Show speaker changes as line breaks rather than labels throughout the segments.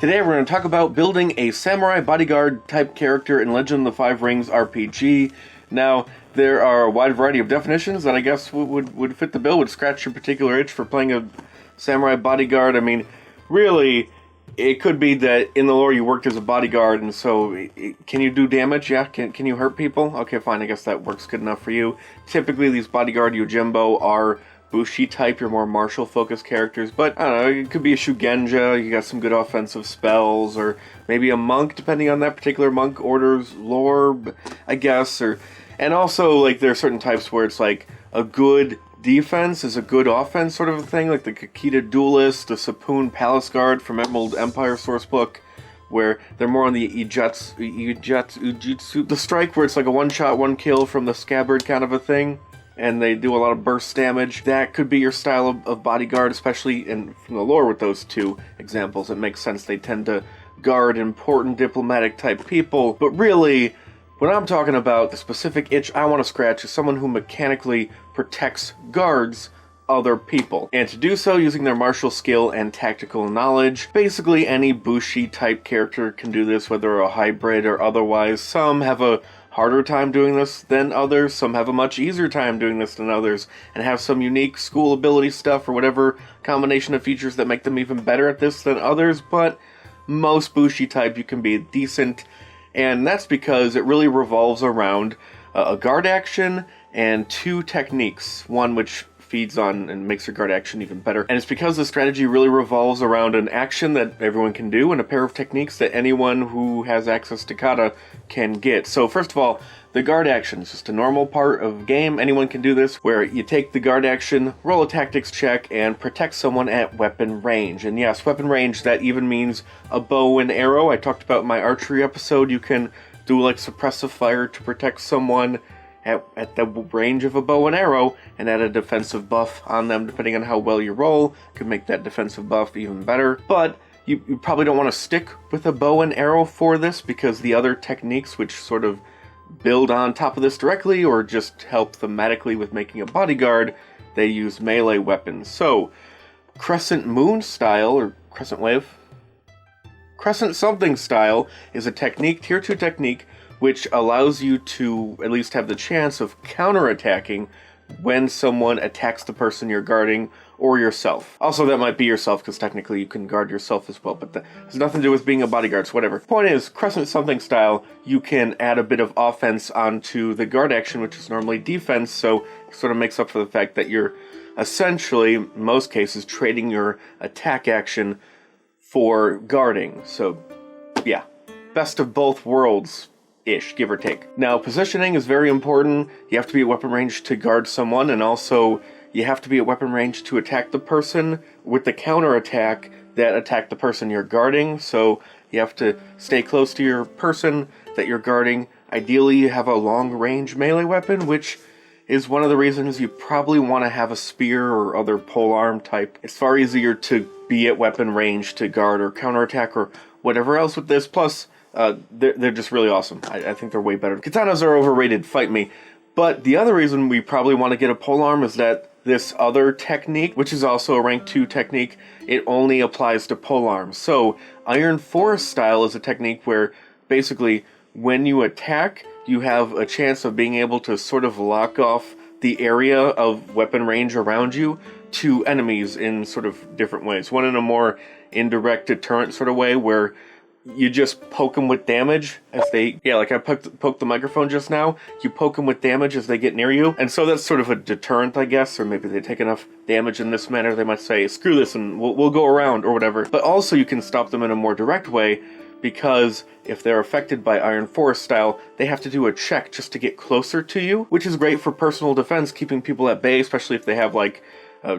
Today we're going to talk about building a samurai bodyguard type character in Legend of the Five Rings RPG. Now, there are a wide variety of definitions that I guess would fit the bill, would scratch your particular itch for playing a samurai bodyguard. I mean, really, it could be that in the lore you worked as a bodyguard, and so can you do damage? Yeah, can you hurt people? Okay, fine, I guess that works good enough for you. Typically, these bodyguard Yojimbo are Bushi type, your more martial focused characters, but I don't know, it could be a Shugenja, you got some good offensive spells, or maybe a monk, depending on that particular monk order's lore, I guess, and also, like, there are certain types where it's like a good defense is a good offense sort of a thing, like the Kakita Duelist, the Sapun Palace Guard from Emerald Empire Sourcebook, where they're more on the Ujutsu, the strike where it's like a one-shot, one-kill from the scabbard kind of a thing, and they do a lot of burst damage. That could be your style of bodyguard, especially from the lore with those two examples. It makes sense. They tend to guard important diplomatic type people, but really, when I'm talking about the specific itch I want to scratch is someone who mechanically protects, guards other people. And to do so using their martial skill and tactical knowledge. Basically any Bushi type character can do this, whether a hybrid or otherwise. Some have a harder time doing this than others, some have a much easier time doing this than others, and have some unique school ability stuff or whatever combination of features that make them even better at this than others, but most Bushi type you can be decent. And that's because it really revolves around a guard action and two techniques. One which feeds on and makes your guard action even better. And it's because the strategy really revolves around an action that everyone can do and a pair of techniques that anyone who has access to kata can get. So first of all, the guard action is just a normal part of game. Anyone can do this, where you take the guard action, roll a tactics check, and protect someone at weapon range. And yes, weapon range, that even means a bow and arrow. I talked about in my archery episode, you can do like suppressive fire to protect someone at the range of a bow and arrow, and add a defensive buff on them depending on how well you roll. Could make that defensive buff even better. But you probably don't want to stick with a bow and arrow for this, because the other techniques which sort of build on top of this directly or just help thematically with making a bodyguard, they use melee weapons. So Crescent Moon style, or Crescent Wave, Crescent something style is a technique, tier 2 technique, which allows you to at least have the chance of counterattacking when someone attacks the person you're guarding or yourself. Also, that might be yourself, because technically you can guard yourself as well, but that has nothing to do with being a bodyguard, so whatever. Point is, Crescent something style, you can add a bit of offense onto the guard action, which is normally defense, so it sort of makes up for the fact that you're essentially, in most cases, trading your attack action for guarding. So, yeah, best of both worlds ish, give or take. Now, positioning is very important. You have to be at weapon range to guard someone, and also you have to be at weapon range to attack the person with the counter attack that attacked the person you're guarding. So you have to stay close to your person that you're guarding. Ideally, you have a long range melee weapon, which is one of the reasons you probably want to have a spear or other polearm type. It's far easier to be at weapon range to guard or counterattack or whatever else with this. Plus, they're just really awesome. I think they're way better. Katanas are overrated, fight me. But the other reason we probably want to get a polearm is that this other technique, which is also a rank 2 technique, it only applies to polearms. So Iron Forest style is a technique where basically when you attack, you have a chance of being able to sort of lock off the area of weapon range around you to enemies in sort of different ways. One in a more indirect deterrent sort of way, where you just poke them with damage as they, like I poked the microphone just now, you poke them with damage as they get near you, and so that's sort of a deterrent, I guess, or maybe they take enough damage in this manner, they might say, screw this and we'll go around, or whatever. But also you can stop them in a more direct way, because if they're affected by Iron Forest style, they have to do a check just to get closer to you, which is great for personal defense, keeping people at bay, especially if they have like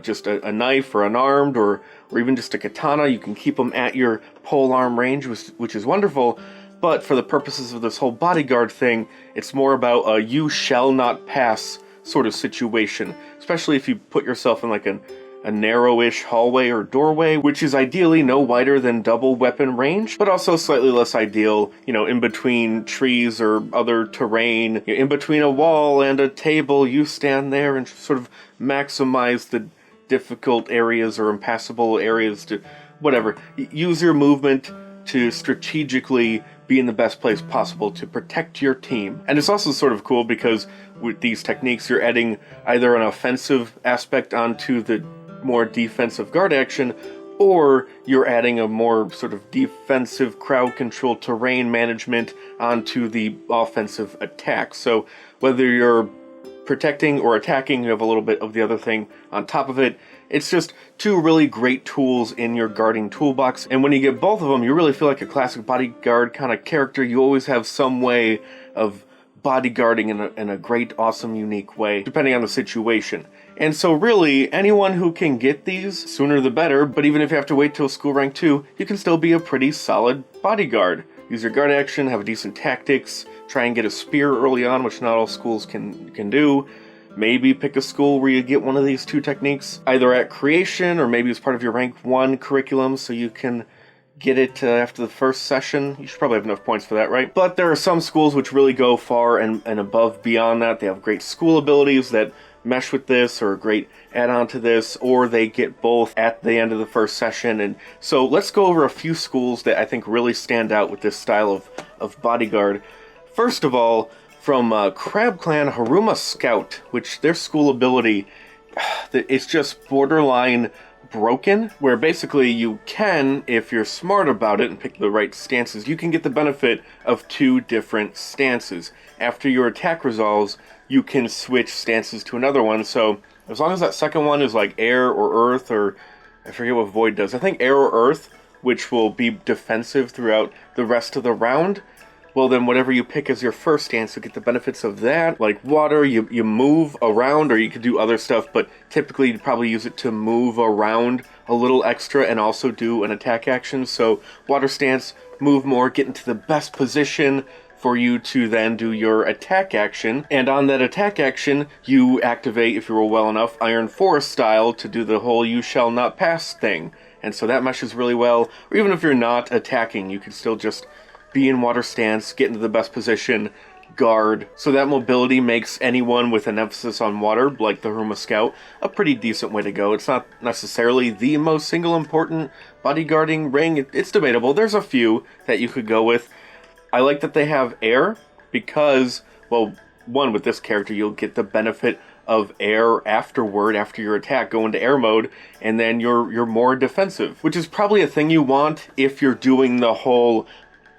just a knife or unarmed or even just a katana. You can keep them at your polearm range, which is wonderful. But for the purposes of this whole bodyguard thing, it's more about a you shall not pass sort of situation, especially if you put yourself in like a narrowish hallway or doorway, which is ideally no wider than double weapon range, but also slightly less ideal, in between trees or other terrain, in between a wall and a table, you stand there and sort of maximize the difficult areas or impassable areas to whatever. Use your movement to strategically be in the best place possible to protect your team. And it's also sort of cool because with these techniques, you're adding either an offensive aspect onto the more defensive guard action, or you're adding a more sort of defensive crowd control terrain management onto the offensive attack. So whether you're protecting or attacking, you have a little bit of the other thing on top of it. It's just two really great tools in your guarding toolbox, and when you get both of them, you really feel like a classic bodyguard kind of character. You always have some way of bodyguarding in a great, awesome, unique way, depending on the situation. And so really, anyone who can get these, sooner the better, but even if you have to wait till school rank 2, you can still be a pretty solid bodyguard. Use your guard action, have decent tactics, try and get a spear early on, which not all schools can do. Maybe pick a school where you get one of these two techniques, either at creation or maybe as part of your rank 1 curriculum, so you can get it after the first session. You should probably have enough points for that, right? But there are some schools which really go far and above beyond that. They have great school abilities that mesh with this, or a great add-on to this, or they get both at the end of the first session. And so let's go over a few schools that I think really stand out with this style of bodyguard. First of all, from Crab Clan, Haruma Scout, which their school ability, it's just borderline broken, where basically you can, if you're smart about it and pick the right stances, you can get the benefit of 2 different stances. After your attack resolves, you can switch stances to another one, so as long as that second one is like air or earth, or I forget what void does, I think air or earth, which will be defensive throughout the rest of the round, well then whatever you pick as your first stance, you'll get the benefits of that. Like water, you move around, or you could do other stuff, but typically you'd probably use it to move around a little extra and also do an attack action. So water stance, move more, get into the best position for you to then do your attack action. And on that attack action, you activate, if you roll well enough, Iron Forest style to do the whole you shall not pass thing. And so that meshes really well. Or even if you're not attacking, you can still just be in water stance, get into the best position, guard. So that mobility makes anyone with an emphasis on water, like the Haruma Scout, a pretty decent way to go. It's not necessarily the most single important bodyguarding ring. It's debatable. There's a few that you could go with. I like that they have air because, well, one, with this character, you'll get the benefit of air afterward, after your attack, go into air mode, and then you're more defensive, which is probably a thing you want if you're doing the whole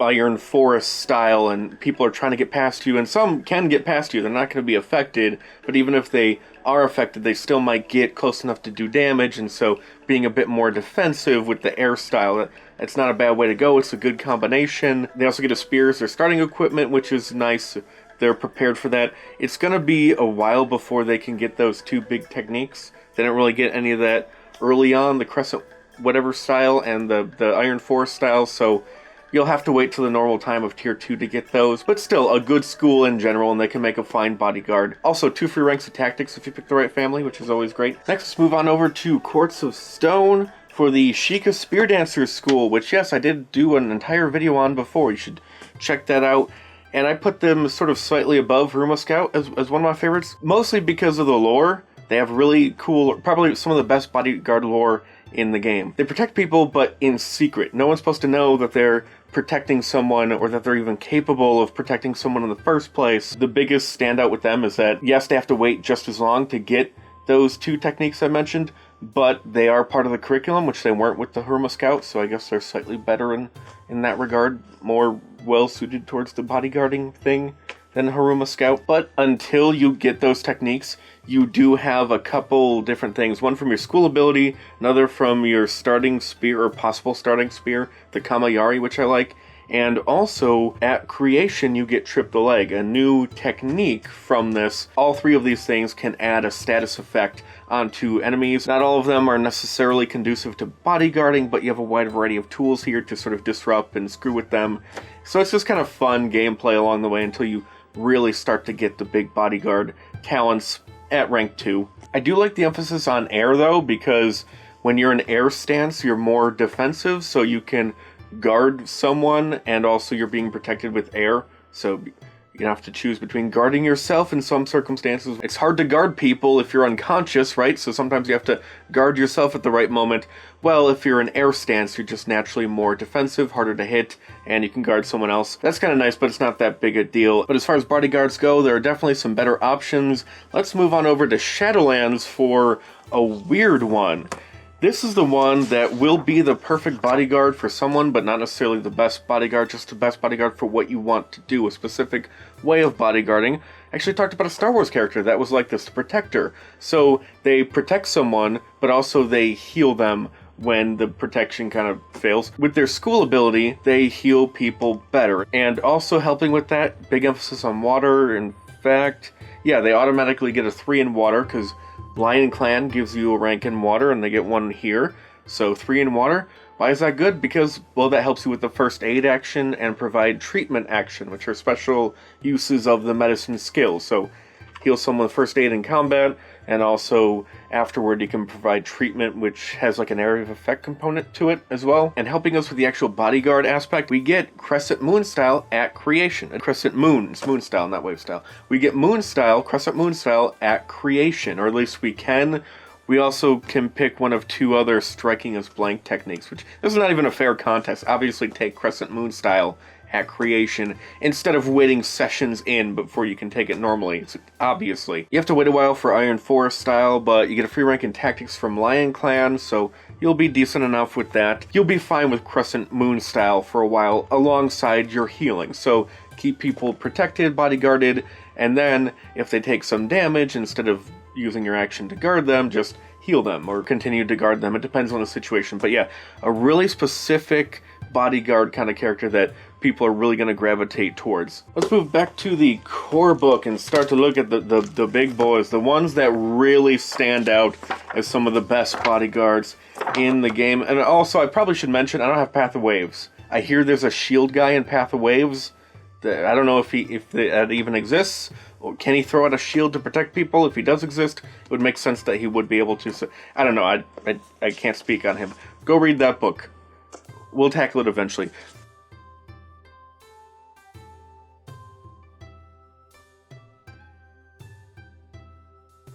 Iron Forest style and people are trying to get past you, and some can get past you. They're not going to be affected, but even if they are affected, they still might get close enough to do damage, and so being a bit more defensive with the air style, it's not a bad way to go. It's a good combination. They also get a spear as their starting equipment, which is nice. They're prepared for that. It's going to be a while before they can get those 2 big techniques. They don't really get any of that early on, the Crescent whatever style and the Iron Forest style, so you'll have to wait till the normal time of Tier 2 to get those, but still a good school in general, and they can make a fine bodyguard. Also, 2 free ranks of tactics if you pick the right family, which is always great. Next, let's move on over to Quartz of Stone for the Sheikah Spear Dancers School, which, yes, I did do an entire video on before. You should check that out. And I put them sort of slightly above Haruma Scout as one of my favorites, mostly because of the lore. They have really cool, probably some of the best bodyguard lore in the game. They protect people, but in secret. No one's supposed to know that they're protecting someone, or that they're even capable of protecting someone in the first place. The biggest standout with them is that, yes, they have to wait just as long to get those 2 techniques I mentioned, but they are part of the curriculum, which they weren't with the Haruma Scout, so I guess they're slightly better in that regard, more well-suited towards the bodyguarding thing than Haruma Scout. But until you get those techniques, you do have a couple different things. One from your school ability, another from your starting spear, or possible starting spear, the Kamayari, which I like. And also, at creation, you get Trip the Leg, a new technique from this. All 3 of these things can add a status effect onto enemies. Not all of them are necessarily conducive to bodyguarding, but you have a wide variety of tools here to sort of disrupt and screw with them. So it's just kind of fun gameplay along the way until you really start to get the big bodyguard talents at rank 2. I do like the emphasis on air though, because when you're in air stance, you're more defensive, so you can guard someone, and also you're being protected with air. So You have to choose between guarding yourself in some circumstances. It's hard to guard people if you're unconscious, right? So sometimes you have to guard yourself at the right moment. Well, if you're in air stance, you're just naturally more defensive, harder to hit, and you can guard someone else. That's kind of nice, but it's not that big a deal. But as far as bodyguards go, there are definitely some better options. Let's move on over to Shadowlands for a weird one. This is the one that will be the perfect bodyguard for someone, but not necessarily the best bodyguard, just the best bodyguard for what you want to do, a specific way of bodyguarding. I actually talked about a Star Wars character that was like this, the Protector. So they protect someone, but also they heal them when the protection kind of fails. With their school ability, they heal people better. And also helping with that, big emphasis on water. In fact, yeah, they automatically get a 3 in water, because Lion Clan gives you a rank in water, and they get 1 here. So 3 in water. Why is that good? Because, well, that helps you with the first aid action and provide treatment action, which are special uses of the medicine skill. So heal someone with first aid in combat, and also afterward you can provide treatment, which has like an area of effect component to it as well. And helping us with the actual bodyguard aspect, we get Crescent Moon Style at creation. Crescent Moon, it's Moon Style, not Wave Style. We get Moon Style, Crescent Moon Style at creation, or at least we can. We also can pick one of 2 other striking as blank techniques, which this is not even a fair contest. Obviously take Crescent Moon Style at creation instead of waiting sessions in before you can take it normally. It's obviously. You have to wait a while for Iron Forest Style, but you get a free rank in Tactics from Lion Clan, so you'll be decent enough with that. You'll be fine with Crescent Moon Style for a while alongside your healing. So keep people protected, bodyguarded, and then if they take some damage, instead of using your action to guard them, just heal them or continue to guard them. It depends on the situation. But yeah, a really specific bodyguard kind of character that people are really going to gravitate towards. Let's move back to the core book and start to look at the big boys, the ones that really stand out as some of the best bodyguards in the game. And also, I probably should mention, I don't have Path of Waves. I hear there's a shield guy in Path of Waves. I don't know if that even exists. Or can he throw out a shield to protect people? If he does exist, it would make sense that he would be able to. So, I don't know. I can't speak on him. Go read that book. We'll tackle it eventually.